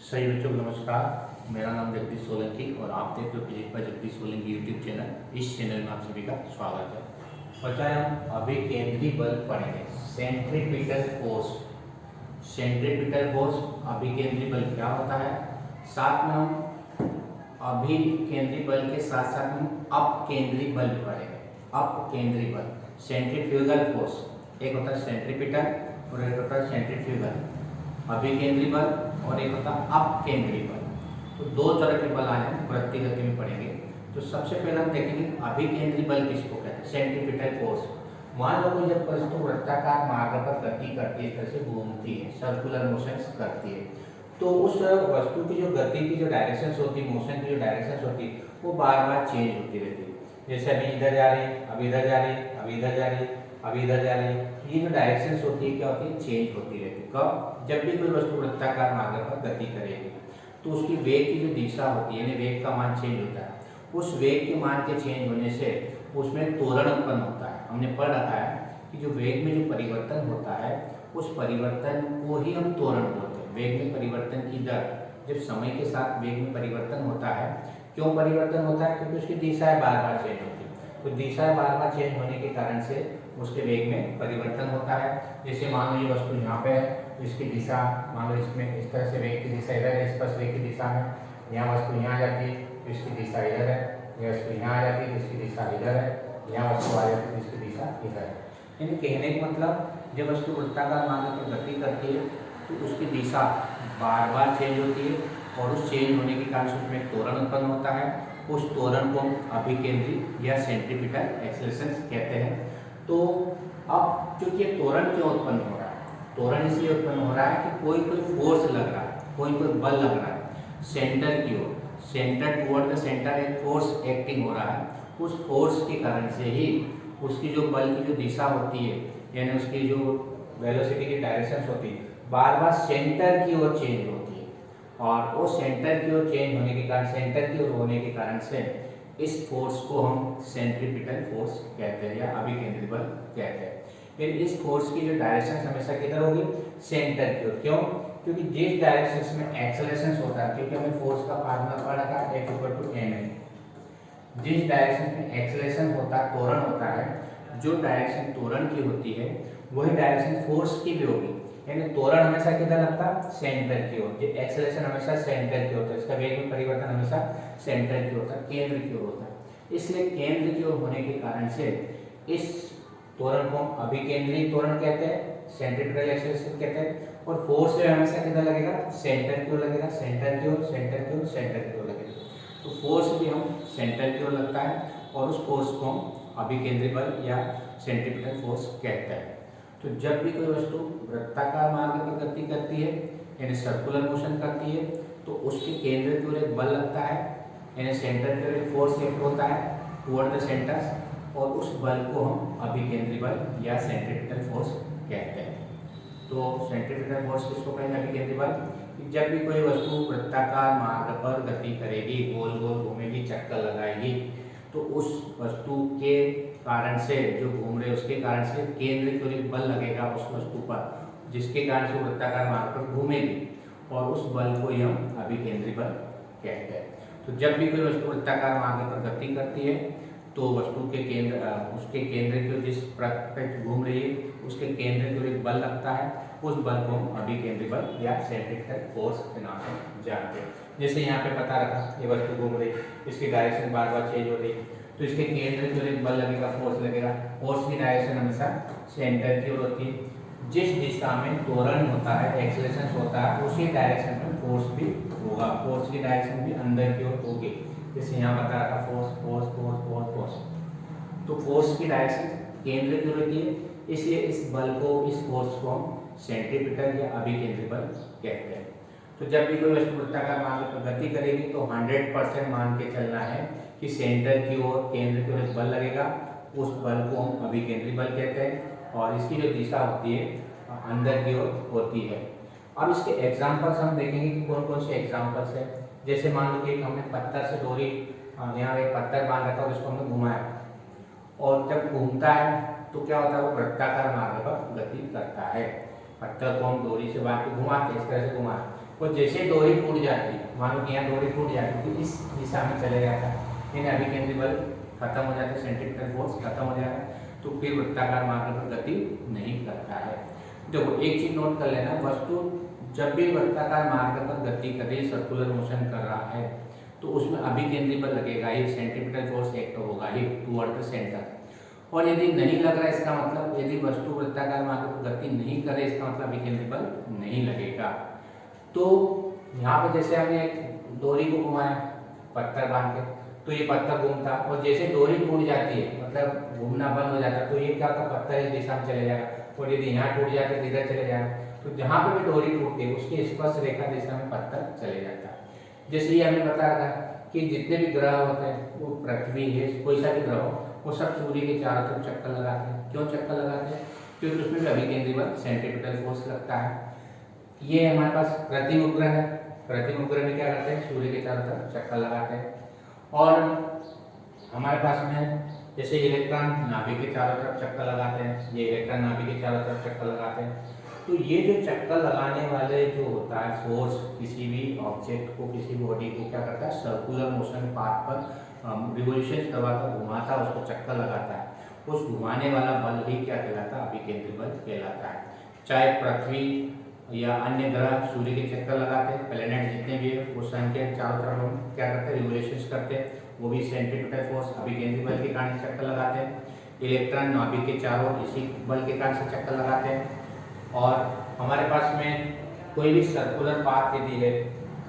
सही बच्चों को नमस्कार। मेरा नाम जगदीश सोलंकी और आप देख रहे हो physics bye Jagdish Solanki YouTube channel. इस चैनल में आप सभी का स्वागत है। बच्चा हम अभी केंद्रीय बल पढ़ेंगे, सेंट्रीपिटल फोर्स। सेंट्रीपिटल फोर्स अभी केंद्रीय बल क्या होता है, साथ में हम अभी केंद्रीय बल के साथ साथ हम अप केंद्रीय बल पढ़ेंगे। अप केंद्रीय बल, सेंट्रीफ्यूगल फोर्स, एक होता है सेंट्रीपिटल और एक होता है सेंट्रीफ्यूगल। अभी केंद्रीय बल और एक होता है अप केंद्रीय बल। तो दो तरह के बल आज हम वृत्तीय गति में पढ़ेंगे। तो सबसे पहले हम देखेंगे अभी केंद्रीय बल किसको कहते हैं, सेंट्रीपिटल फोर्स। मान लो कोई जब वस्तु वृत्ताकार मार्ग पर गति करती है, तरह से घूमती है, सर्कुलर मोशंस करती है, तो उस वस्तु की जो गति की जो डायरेक्शंस होती है, मोशन की जो डायरेक्शंस होती है, वो बार बार चेंज होती रहती है। जैसे अभी इधर जा रही है, अभी इधर जा रही है, अभी इधर जा रही है, अभी इधर जा रही है। ये जो डायरेक्शंस होती है क्या होती है, चेंज होती रहती है। कब? जब भी कोई वस्तु वृत्ताकार मार्ग पर गति करेगी तो उसकी वेग की जो दिशा होती है, यानी वेग का मान चेंज होता है। उस वेग के मान के चेंज होने से उसमें त्वरण उत्पन्न होता है। हमने पढ़ रखा है कि जो वेग में जो परिवर्तन होता है, उस परिवर्तन को ही हम त्वरण बोलते हैं। वेग में परिवर्तन की दर, जब समय के साथ वेग में परिवर्तन होता है, क्यों परिवर्तन होता है? क्योंकि उसकी दिशाएं बार बार चेंज होती है। तो दिशाएं बार बार चेंज होने के कारण से उसके वेग में परिवर्तन होता है। जैसे मान लो ये वस्तु यहाँ पे है, इसकी दिशा मान लो इसमें इस तरह से वेग की दिशा इधर है, स्पर्श वेग की दिशा में। यहाँ वस्तु यहाँ जाती है तो इसकी दिशा इधर है, यह वस्तु यहाँ आ जाती है तो इसकी दिशा इधर है, यहाँ वस्तु आ जाती है तो इसकी दिशा इधर है। यानी कहने का मतलब जब वस्तु वृत्ताकार मार्ग पर गति करती है तो उसकी दिशा बार बार चेंज होती है और उस चेंज होने के कारण से उसमें एक त्वरण उत्पन्न होता है। उस त्वरण को हम अभिकेंद्री या सेंट्रीपिटल एक्सेलरेशन कहते हैं। तो अब चूंकि त्वरण क्यों उत्पन्न हो रहा है, त्वरण इसलिए उत्पन्न हो रहा है कि कोई फोर्स लग रहा है, कोई बल लग रहा है सेंटर की ओर, सेंटर टुवर्ड द सेंटर एक फोर्स एक्टिंग हो रहा है। उस फोर्स के कारण से ही उसकी जो बल की जो दिशा होती है, यानी उसकी जो वेलोसिटी की डायरेक्शन होती है, बार बार सेंटर की ओर चेंज होती है। और वो सेंटर की ओर चेंज होने के कारण, सेंटर की ओर होने के कारण से इस फोर्स को हम सेंट्रीपिटल फोर्स कहते हैं या अभिकेंद्री बल कहते हैं। फिर इस फोर्स की जो डायरेक्शन हमेशा किधर होगी, सेंटर की ओर। क्यों? क्योंकि जिस डायरेक्शन में एक्सेलरेशन होता है, क्योंकि हमें फोर्स का फार्मूला पढ़ा था F=ma, जिस डायरेक्शन में एक्सेलरेशन होता है, त्वरण होता है, जो डायरेक्शन त्वरण की होती है वही डायरेक्शन फोर्स की भी होगी। यानी त्वरण हमेशा किधर लगता है, सेंटर की ओर। जो एक्सेलरेशन हमेशा सेंटर की होता है, इसका वेग में परिवर्तन हमेशा सेंटर की होता है, केंद्र की ओर होता है। इसलिए केंद्र की ओर होने के कारण से इस त्वरण को हम अभिकेंद्री त्वरण कहते हैं, सेंट्रीपिटल एक्सेलरेशन कहते हैं। और फोर्स जो हमेशा किधर लगेगा, सेंटर की ओर लगेगा, सेंटर की ओर, सेंटर की ओर, सेंटर की ओर लगेगा। तो फोर्स भी हम सेंटर की ओर लगता है और उस फोर्स को हम अभिकेंद्री बल या सेंट्रीपिटल फोर्स कहते हैं। तो जब भी कोई वस्तु वृत्ताकार मार्ग पर गति करती है, यानी सर्कुलर मोशन करती है, तो उसके केंद्र की ओर एक बल लगता है, यानी सेंटर की ओर एक फोर्स एक्ट होता है टुवर्ड द सेंटर, और उस बल को हम अभिकेंद्री बल या सेंट्रीपिटल फोर्स कहते हैं। तो सेंट्रीपिटल फोर्स किसको कहेंगे, अभिकेंद्री बल। जब भी कोई वस्तु वृत्ताकार मार्ग पर गति करेगी, गोल गोल घूमेगी, चक्कर लगाएगी, तो उस वस्तु के कारण से, जो घूम रहे उसके कारण से केंद्र की ओर एक बल लगेगा उस वस्तु पर, जिसके कारण से वृत्ताकार मार्ग पर घूमेगी, और उस बल को ही हम अभिकेंद्री बल कहते हैं। तो जब भी कोई वस्तु वृत्ताकार मार्ग पर गति करती है तो वस्तु के केंद्र, उसके केंद्र की ओर, जिस पृष्ठ पे घूम रही है उसके केंद्र की ओर एक बल लगता है। उस बल को हम अभिकेंद्री बल या सेंट्रीपिटल फोर्स के नाम से जानते हैं। जैसे यहाँ पे पता रखा, ये वस्तु घूम रही, इसकी डायरेक्शन बार बार चेंज हो रही, तो इसके केंद्र की ओर एक बल लगेगा, फोर्स लगेगा। फोर्स की डायरेक्शन हमेशा सेंटर की ओर होती है। जिस दिशा में त्वरण होता है, एक्सेलरेशन होता है, उसी डायरेक्शन में फोर्स भी होगा। फोर्स की डायरेक्शन भी अंदर की ओर होगी। जैसे यहाँ बता रखा, force force force force force, तो फोर्स की डायरेक्शन केंद्र की ओर होती है। इसलिए इस बल को, इस फोर्स को हम सेंट्रीपिटल या अभिकेंद्री बल कहते हैं। तो जब भी कोई वस्तु वृत्ताकार मार्ग पर गति करेगी तो 100% मान के चलना है कि सेंटर की ओर, केंद्र की ओर एक बल लगेगा। उस बल को हम अभिकेंद्री बल कहते हैं और इसकी जो दिशा होती है अंदर की ओर होती है। अब इसके एग्जाम्पल्स हम देखेंगे कि कौन कौन से एग्जाम्पल्स है। जैसे मान लो कि हमने पत्थर से डोरी, यहाँ एक पत्थर बांध रखा, उसको हमने घुमाया, और जब घूमता है तो क्या होता है, वो वृत्ताकार मार्ग पर गति करता है। पत्थर को हम डोरी से बांध के घुमाते हैं, इस तरह से घुमाते, और जैसे डोरी टूट जाती है, मान लो कि यहाँ डोरी टूट जाती है तो इस दिशा में चले जाता है, यानी अभिकेंद्री बल खत्म हो जाता है, सेंट्रीपिटल फोर्स खत्म हो जाता है, तो फिर वृत्ताकार मार्ग पर गति नहीं करता है। देखो एक चीज नोट कर लेना, वस्तु जब भी वृत्ताकार मार्ग पर गति कर रही, सर्कुलर मोशन कर रहा है, तो उसमें अभिकेंद्री बल लगेगा ही, सेंट्रीपिटल फोर्स एक्ट होगा ही टुवर्ड द सेंटर। और यदि नहीं लग रहा है, इसका मतलब यदि वस्तु वृत्ताकार मार्ग पर गति नहीं करे, इसका मतलब अभिकेंद्री बल नहीं लगेगा। तो यहाँ पे जैसे हमने एक डोरी को घुमाया पत्थर बांध के, तो ये पत्थर घूमता, और जैसे डोरी टूट जाती है मतलब घूमना बंद हो जाता है, तो ये क्या होता, पत्थर इस दिशा में चले जाएगा, और यदि यहाँ टूट जाता है तो इधर चले जाएगा। तो जहाँ पे भी डोरी टूटती है उसके स्पर्श रेखा दिशा में पत्थर चले जाता है। जैसे ये हमें बताया था कि जितने भी ग्रह होते हैं, वो पृथ्वी है, कोई सा भी ग्रह हो, वो सब सूर्य के चारों तरफ चक्कर लगाते हैं। क्यों चक्कर लगाते हैं? क्योंकि उसमें भी अभिकेंद्री बल, सेंट्रीपिटल फोर्स लगता है। ये हमारे पास प्रतिम उपग्रह है, प्रतिम उपग्रह में क्या करते हैं, सूर्य के चारों तरफ चक्कर लगाते हैं। और हमारे पास में जैसे इलेक्ट्रॉन नाभि के चारों तरफ चक्कर लगाते हैं, ये इलेक्ट्रॉन नाभि के चारों तरफ चक्कर लगाते हैं। तो ये जो चक्कर लगाने वाले जो होता है फोर्स, किसी भी ऑब्जेक्ट को, किसी बॉडी को क्या करता है, circular motion path per revolution करवाता, घुमाता, उसको चक्कर लगाता है, उस घुमाने वाला बल ही क्या कहलाता है, अभिकेंद्री बल कहलाता है। चाहे पृथ्वी या अन्य ग्रह सूर्य के चक्कर लगाते हैं, प्लैनेट जितने भी है वो सन के चारों तरफ हम क्या करते हैं, रिवोल्यूशंस करते हैं, वो भी सेंट्रीपिटल फोर्स अभिकेंद्री बल के कारण चक्कर लगाते हैं। इलेक्ट्रॉन नाभिक के चारों इसी बल के कारण से चक्कर लगाते हैं। और हमारे पास में कोई भी सर्कुलर पाथ यदि है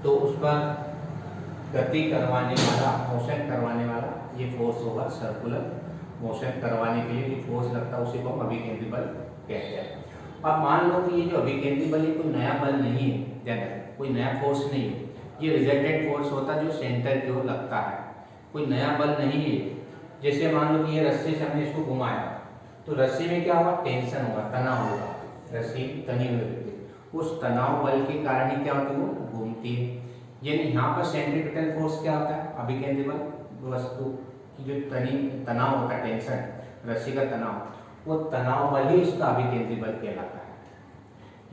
तो उस पर गति करवाने वाला, मोशन करवाने वाला ये फोर्स होगा, सर्कुलर मोशन करवाने के लिए जो फोर्स लगता है उसी को हम अभिकेंद्री बल कहते हैं। अब मान लो कि ये जो अभिकेंद्री बल ये कोई नया बल नहीं है, ध्यान रखें, कोई नया फोर्स नहीं है, ये रिजल्टेंट फोर्स होता है जो सेंटर की ओर लगता है, कोई नया बल नहीं है। जैसे मान लो कि ये रस्सी से हमने इसको घुमाया, तो रस्सी में क्या होगा, टेंशन होगा, तनाव होगा, रस्सी तनी हुई होती है, उस तनाव बल के कारण ही क्या होती है, वो घूमती है। यानी यहाँ पर सेंट्रीपिटल फोर्स क्या होता है, अभिकेंद्री बल वस्तु की जो तनाव होता है, टेंशन, रस्सी का तनाव, वो तनाव बल ही उसका अभिकेंद्री बल कहलाता है।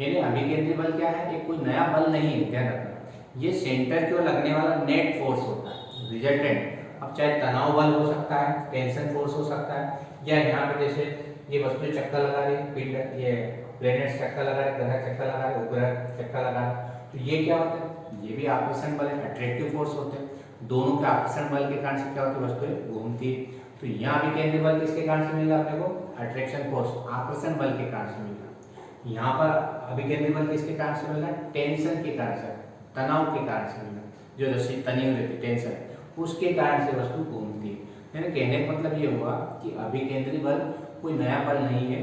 यानी अभिकेंद्री बल क्या है, एक कोई नया बल नहीं है, ध्यान रखना, ये सेंटर की ओर लगने वाला नेट फोर्स होता है, रिजल्टेंट। अब चाहे तनाव बल हो सकता है, टेंशन फोर्स हो सकता है, या यहाँ पे जैसे ये वस्तु चक्कर लगा रही, पिंड, ये प्लैनेट्स चक्कर लगा रहे, ग्रह चक्कर लगा रहे, उपग्रह चक्कर लगा रहे, तो ये क्या होता है, ये भी आकर्षण बल है, अट्रैक्टिव फोर्स होते हैं। दोनों के आकर्षण बल के कारण से क्या होती है, वस्तुएं घूमती है। तो यहाँ अभिकेंद्री बल किसके कारण से मिला अपने को, अट्रैक्शन फोर्स, आकर्षण बल के कारण से मिला। यहाँ पर अभिकेंद्री बल किसके कारण से मिला, टेंशन के कारण से, तनाव के कारण से मिला, जो रस्सी तनी हुई रहती, टेंशन, उसके कारण से वस्तु घूमती है। यानी कहने का मतलब ये हुआ कि अभिकेंद्री बल कोई नया बल नहीं है,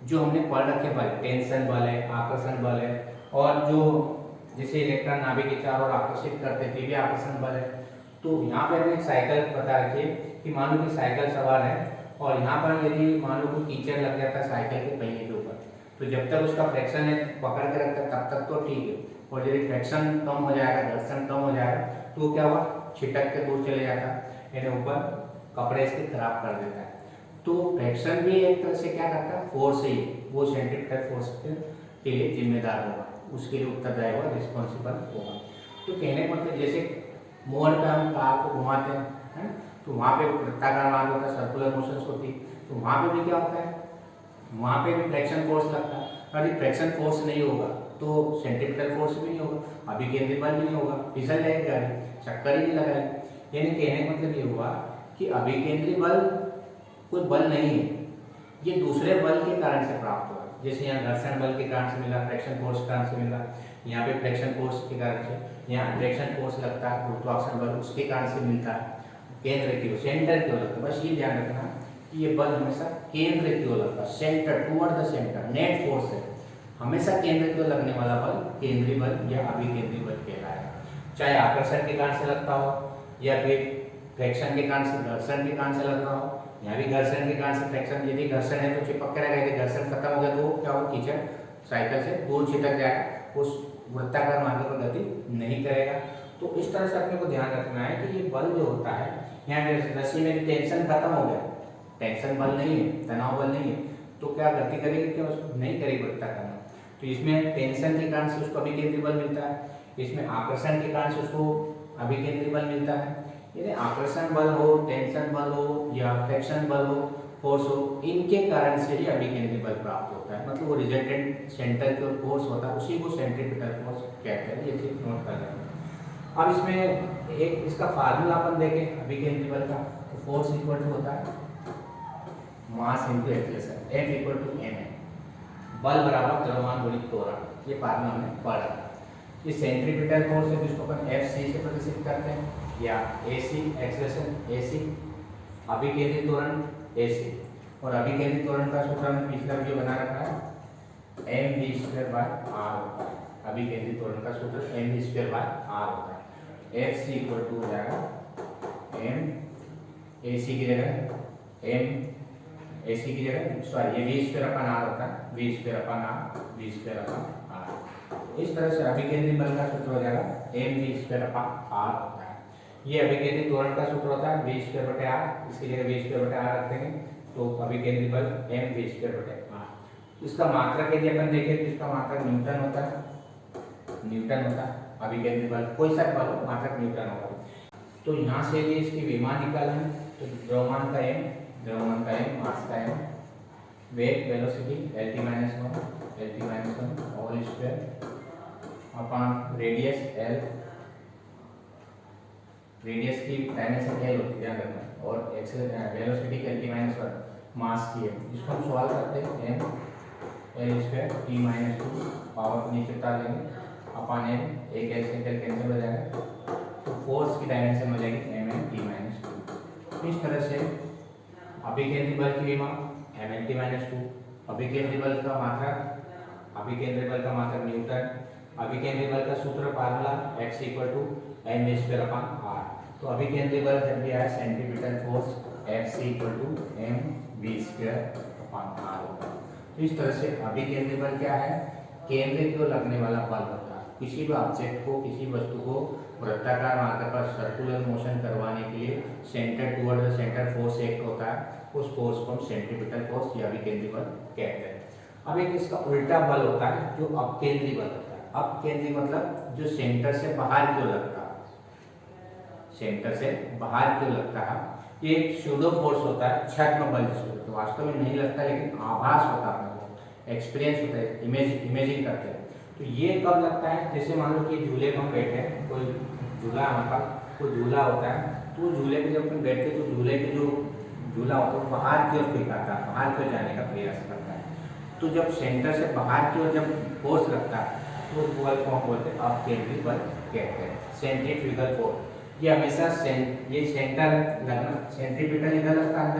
जो हमने पढ़ रखे बल, टेंशन बल है, आकर्षण बल है, और जो जैसे इलेक्ट्रॉन नाभिक के चारों ओर आकर्षित करते थे भी आकर्षण बल है। तो यहाँ पे हमें एक साइकिल बता रखी है कि मान लो कि साइकिल सवार है, और यहाँ पर यदि मान लो कोई कीचड़ लग जाता है साइकिल के पहिए के ऊपर, तो जब तक उसका फ्रैक्शन है पकड़ के रखता है तब तक तो ठीक है, और यदि फ्रैक्शन कम हो जाएगा, घर्षण कम हो जाएगा, तो क्या हुआ, छिटक के दूर चले जाता है, यानी ऊपर कपड़े इसके खराब कर देता है। तो फ्रैक्शन भी एक तरह से क्या करता है, फोर्स ही, वो सेंट्रीपिटल फोर्स के लिए जिम्मेदार होगा, उसके लिए उत्तरदायी होगा, रिस्पॉन्सिबल होगा। तो कहने का मतलब जैसे मोड़ पे हम कार को घुमाते हैं, तो वहाँ पे वृत्ताकार मार्ग होता है, सर्कुलर मोशंस होती है, तो वहाँ पे भी क्या होता है, वहाँ पे भी फ्रैक्शन फोर्स लगता है। यदि फ्रैक्शन फोर्स नहीं होगा तो सेंट्रीपिटल फोर्स भी नहीं होगा, अभिकेंद्री बल भी नहीं होगा, फिसल जाएगी गाड़ी, चक्कर ही नहीं लगाएगी। यानी कहने का मतलब ये हुआ कि अभिकेंद्री बल कोई बल नहीं है, ये दूसरे बल के कारण से प्राप्त हुआ। जैसे यहाँ घर्षण बल के कारण से मिला, फ्रैक्शन फोर्स के कारण से मिला, यहाँ पे फ्रैक्शन फोर्स के कारण से, यहाँ अट्रैक्शन फोर्स लगता है, गुरुत्वाकर्षण बल उसके कारण से मिलता है, केंद्र की ओर, सेंटर की ओर लगता है। बस ये ध्यान रखना कि ये बल हमेशा केंद्र की ओर लगता है, centre, toward the centre, net force है, हमेशा केंद्र की ओर लगने वाला बल केंद्रीय बल या अभिकेंद्री बल कहलाएगा। चाहे आकर्षण के कारण से लगता हो, या फिर फ्रैक्शन के कारण से, घर्षण के कारण से लग रहा हो, यहाँ भी घर्षण के कारण से फ्रैक्शन, यदि घर्षण है तो चिपक के रहेगा, यदि घर्षण खत्म हो गया तो क्या होगा, कीचड़ साइकिल से दूर छिटक जाएगा, उस वृत्ताकार मार्ग पर गति नहीं करेगा। तो इस तरह से अपने को ध्यान रखना है कि ये बल जो होता है, यहाँ रस्सी में टेंशन खत्म हो गया, टेंशन बल नहीं है, तनाव बल नहीं है, तो क्या गति करेगी, क्या उसको नहीं करेगी वृत्ताकार। तो इसमें टेंशन के कारण से उसको अभिकेंद्री बल मिलता है। इसमें आकर्षण के कारण से उसको अभिकेंद्री बल मिलता है। यदि आकर्षण बल हो, टेंशन बल हो या फ्रिक्शन बल हो, फोर्स हो, इनके कारण से ही अभिकेंद्री बल प्राप्त होता है। मतलब वो रिजल्टेंट सेंटर की ओर फोर्स होता है, उसी को सेंट्रीपिटल फोर्स कहते हैं। ये चीज नोट कर लेंगे। अब इसमें एक इसका फार्मूला अपन देखें अभिकेंद्री बल का, तो फोर्स इक्वल टू होता है mass into acceleration, F equal to m है। बल बराबर द्रव्यमान गुणित त्वरण, ये फार्मूला हमने पढ़ा। ये सेंट्रीपिटल फोर्स है जिसको अपन Fc से प्रदर्शित करते हैं, या AC एक्सेलरेशन AC, अभिकेंद्री त्वरण AC। और अभिकेंद्री त्वरण का सूत्र हमने पिछला वीडियो बना रखा है, mv²/r। अभिकेंद्री त्वरण का सूत्र mv²/r होता है। Fc इक्वल टू हो जाएगा m AC की जगह m AC की जगह सॉरी ये v²/r होता है, v²/r। इस तरह से अभिकेंद्री बल का सूत्र हो जाएगा mv²/r होता है। ये अभिकेंद्री त्वरण का सूत्र होता है v²/r, इसकी जगह v²/r रख देंगे तो अभिकेंद्री बल mv²/r। इसका मात्रक यदि अपन देखें तो इसका मात्रक न्यूटन होता है। अभिकेंद्री बल कोई सा बल हो, मात्रक न्यूटन होगा। तो यहाँ से यदि इसकी विमान निकालें तो द्रव्यमान का m, मास का m, वेग velocity lt-1 whole square upon radius l, radius की डायमेंशन l होती है ध्यान रखना, और वेलोसिटी lt-1 मास की है। इसको हम सॉल्व करते हैं m l² t-2 पावर नीचे उतार लेंगे अपॉन m, एक l से l कैंसिल हो जाएगा, तो फोर्स की डायमेंशन हो जाएगी mlt-2। इस तरह से अभिकेंद्री बल की विमा mlt-2, अभिकेंद्री बल का मात्रक न्यूटन, अभिकेंद्री बल का सूत्र formula F equal to mv²/r। तो अभिकेंद्री बल जब भी आए centripetal force F equal to mv²/r होगा। तो इस तरह से अभिकेंद्री बल क्या है, केंद्र की ओर लगने वाला बल होता है। किसी भी ऑब्जेक्ट को, किसी वस्तु को वृत्ताकार मार्ग पर सर्कुलर मोशन करवाने के लिए centre toward the centre force act होता है, उस फोर्स को हम सेंट्रीपिटल फोर्स या अभिकेंद्री बल कहते हैं। अब एक इसका उल्टा बल होता है जो अपकेंद्री बल होता है। अपकेंद्री मतलब जो सेंटर से बाहर की ओर लगता है, ये एक स्यूडो फोर्स होता है, छद्म बल जिसको, तो वास्तव में नहीं लगता लेकिन आभास होता है, एक्सपीरियंस होता है, इमेजिंग करते हैं। तो ये कब लगता है, जैसे मान लो कि झूले पर हम बैठे हैं, कोई झूला हमारे पास कोई झूला होता है, तो झूले पे जब अपन बैठते हैं तो झूले के जो झूला होता है बाहर की ओर फेंकाता है, बाहर की ओर जाने का प्रयास करता है। तो जब सेंटर से बाहर की ओर जब फोर्स लगता है तो उस बल को हम बोलते हैं अपकेंद्री बल कहते हैं, सेंट्रीफ्यूगल फोर्स। ये हमेशा ये सेंटर लगना, सेंट्रीपिटल इधर लगता है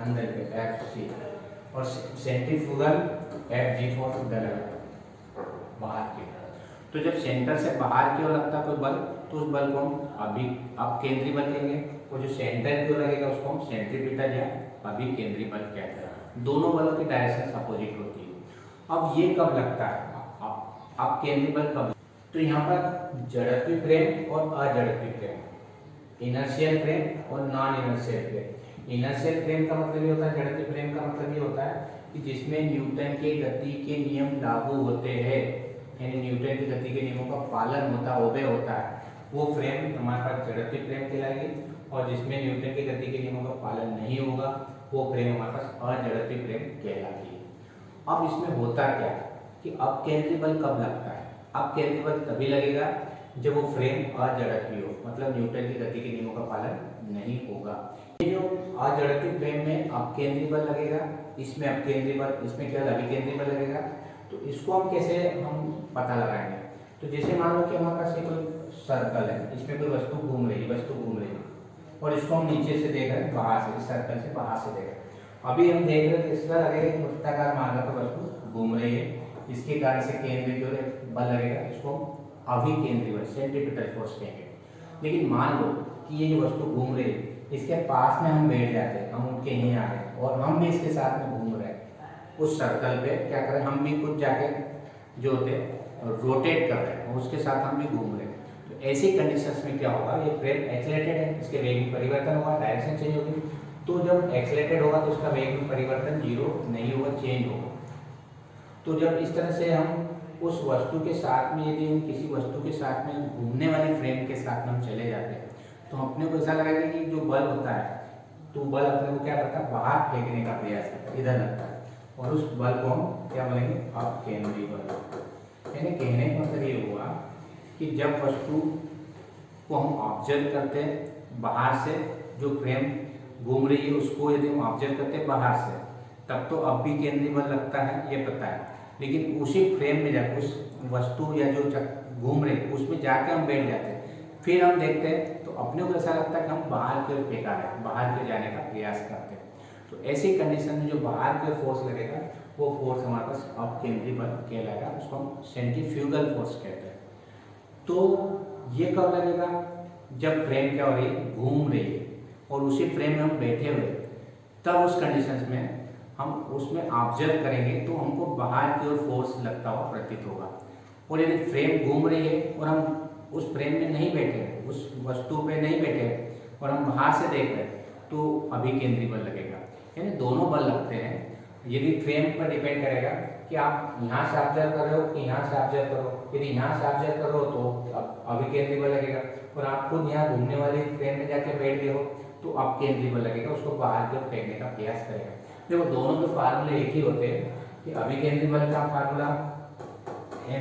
अंदर पे Fc, और सेंट्रीफ्यूगल Fg फोर्स इधर लगता है बाहर की। तो जब सेंटर से बाहर की ओर लगता है कोई बल, तो उस बल को हम अपकेंद्री बल कहेंगे, और जो सेंटर की ओर लगेगा उसको हम सेंट्रीपिटल या अभिकेंद्री बल कहते हैं। दोनों बलों की डायरेक्शन अपोजिट होती है। अब ये कब लगता है, अपकेंद्री बल कब, तो यहाँ पर जड़त्वीय फ्रेम और अजड़त्वीय फ्रेम, इनर्शियल फ्रेम और non inertial frame. Inertial frame का मतलब ये होता है, जड़त्वीय फ्रेम का मतलब ये होता है कि जिसमें न्यूटन के गति के नियम लागू होते हैं, यानी न्यूटन की गति के नियमों का पालन होता है, ओबे होता है, वो फ्रेम हमारे पास जड़त्वीय फ्रेम कहलाएगी। और जिसमें न्यूटन की गति के नियमों का पालन नहीं होगा वो फ्रेम हमारे पास अजड़त्वीय फ्रेम कहलाती है। अब इसमें होता क्या कि अपकेंद्री बल कब लगता है, अपकेंद्री बल तभी लगेगा जब वो फ्रेम अजड़त्वीय हो, मतलब न्यूटन की गति के नियमों का पालन नहीं होगा। ये जो अजड़त्वीय फ्रेम में अपकेंद्री बल लगेगा, इसमें अपकेंद्री बल, इसमें क्या अभिकेंद्री बल लगेगा, तो इसको हम कैसे पता लगाएंगे। तो जैसे मान लो कि हमारे पास कोई सर्कल है, इसमें कोई वस्तु घूम रही है और इसको हम नीचे से देख रहे हैं, बाहर से, इस सर्कल से बाहर से देख रहे हैं। अभी हम देख रहे हैं तो इसका लगेगा कि वृत्ताकार मार्ग पर वस्तु घूम रही है, इसके कारण से केंद्र की ओर बल लगेगा, इसको अभिकेंद्री बल, सेंट्रीपिटल फोर्स कहेंगे। लेकिन मान लो कि ये जो वस्तु घूम रही है, इसके पास में हम बैठ जाते हैं, हम उठ के यहीं आ रहे हैं और हम भी इसके साथ में घूम रहे हैं, उस सर्कल पे क्या करें, हम भी कुछ जाके जो होते रोटेट कर रहे हैं और उसके साथ हम भी घूम रहे हैं। तो ऐसी कंडीशंस में क्या होगा, ये फ्रेम एक्सेलरेटेड है, इसके वेग में परिवर्तन होगा, डायरेक्शन चेंज होगी। तो जब एक्सेलरेटेड होगा तो उसका वेग में परिवर्तन जीरो नहीं होगा, चेंज होगा। तो जब इस तरह से हम उस वस्तु के साथ में, यदि हम किसी वस्तु के साथ में घूमने वाली फ्रेम के साथ में हम चले जाते हैं तो अपने को ऐसा लगेगा कि जो बल होता है तो बल अपने को क्या करता है, बाहर फेंकने का प्रयास करता है, इधर लगता है, और उस बल को हम क्या बोलेंगे, अपकेंद्री बल। यानी कहने का मतलब ये हुआ कि जब वस्तु को हम ऑब्जर्व करते हैं बाहर से, जो फ्रेम घूम रही है उसको यदि हम ऑब्जर्व करते हैं बाहर से, तब तो अब भी केंद्रीय बल लगता है, ये पता है। लेकिन उसी फ्रेम में जाकर उस वस्तु या जो घूम रही उसमें जाके हम बैठ जाते हैं, फिर हम देखते हैं तो अपने को ऐसा लगता है कि हम बाहर की ओर फेंका रहे हैं, बाहर की ओर जाने का प्रयास करते हैं। तो ऐसी कंडीशन में जो बाहर की ओर फोर्स लगेगा वो फोर्स हमारे पास अपकेंद्री बल कहलाएगा, उसको हम सेंट्रीफ्यूगल फोर्स कहते हैं। तो ये कब लगेगा, जब फ्रेम क्या हो रही है, घूम रही है, और उसी फ्रेम में हम बैठे हुए, तब उस कंडीशन में हम उसमें ऑब्जर्व करेंगे तो हमको बाहर की ओर फोर्स लगता हुआ प्रतीत होगा। और यदि फ्रेम घूम रही है और हम उस फ्रेम में नहीं बैठे, उस वस्तु पे नहीं बैठे और हम बाहर से देख रहे हैं तो अभिकेंद्री बल लगेगा। यानी दोनों बल लगते हैं, यदि फ्रेम पर डिपेंड करेगा कि आप यहाँ से ऑब्जर्व कर रहे हो कि यहाँ से ऑब्जर्व करो। यदि यहाँ से ऑब्जर्व कर रहे हो तो अभिकेंद्री बल लगेगा, और आप खुद यहाँ घूमने वाली फ्रेम में जाके बैठ गए हो तो अपकेंद्री बल लगेगा, उसको बाहर की ओर फेंकने का प्रयास करेगा। देखो दोनों के फार्मूले एक ही होते हैं कि अभिकेंद्री बल का फार्मूला m/r,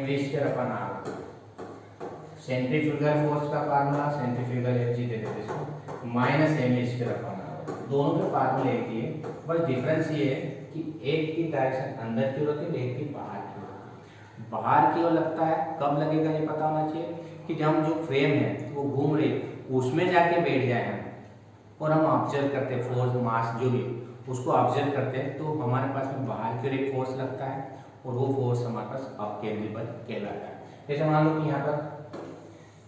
सेंट्रीफ्यूगल फोर्स का फार्मूला सेंट्रीफ्यूगल एनर्जी दे देते इसको -m/r। दोनों के फार्मूले एक ही है, बस डिफरेंस ये है कि एक की डायरेक्शन अंदर की ओर होती है, एक की बाहर की ओर। बाहर की ओर लगता है कब लगेगा ये पता होना चाहिए कि जब हम जो फ्रेम है वो घूम रही उसमें जाके बैठ जाए हम, और हम ऑब्जर्व करते हैं फोर्स मास जो भी उसको ऑब्जर्व करते हैं तो हमारे पास में बाहर की ओर एक फोर्स लगता है, और वो फोर्स हमारे पास अपकेंद्री बल कहलाता है। जैसे मान लो कि यहाँ पर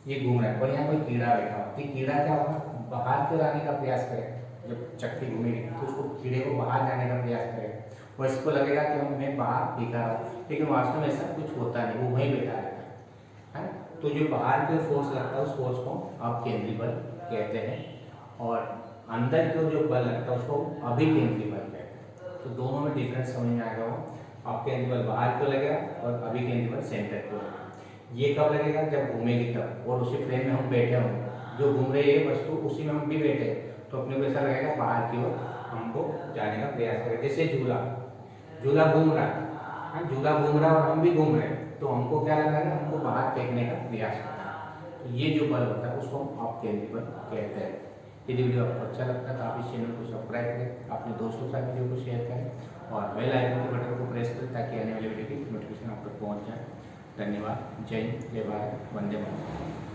ये घूम रहा है और यहाँ कोई कीड़ा बैठा हो, तो कीड़ा क्या होगा, बाहर की ओर आने का प्रयास करेगा। जब चक्की घूमेगी तो उसको कीड़े को बाहर जाने का प्रयास करेगा, और इसको लगेगा कि मैं बाहर फेंका रहा हूँ, लेकिन वास्तव में ऐसा कुछ होता नहीं, वो वहीं बैठा रहता है। तो जो बाहर की ओर फोर्स लगता है उस फोर्स को अपकेंद्री बल कहते हैं, और अंदर की ओर जो बल लगता है उसको अभिकेंद्री बल कहते हैं। तो दोनों में डिफरेंस समझ में आएगा। अपकेंद्री बल बाहर को लगेगा और अभिकेंद्री बल सेंटर को लगेगा। ये कब लगेगा, जब घूमेगी तब, और उसी फ्रेम में हम बैठे होंगे, जो घूम रही है वस्तु उसी में हम भी बैठे हैं, तो अपने को ऐसा लगेगा बाहर की ओर हमको जाने का प्रयास करें। जैसे झूला घूम रहा है, झूला घूम रहा है और हम भी घूम रहे हैं, तो हमको क्या लग रहा है, हमको बाहर फेंकने का प्रयास करना है। तो ये जो बल होता है उसको हम अपकेंद्री बल कहते हैं। यदि वीडियो आपको अच्छा लगता है तो आप इस चैनल को सब्सक्राइब करें, अपने दोस्तों के साथ वीडियो को शेयर करें और बेल आइकन के बटन को प्रेस करें ताकि आने वाले वीडियो की नोटिफिकेशन आप तक पहुँच जाए। धन्यवाद। जय हिंद, जय भारत, वंदे मातरम।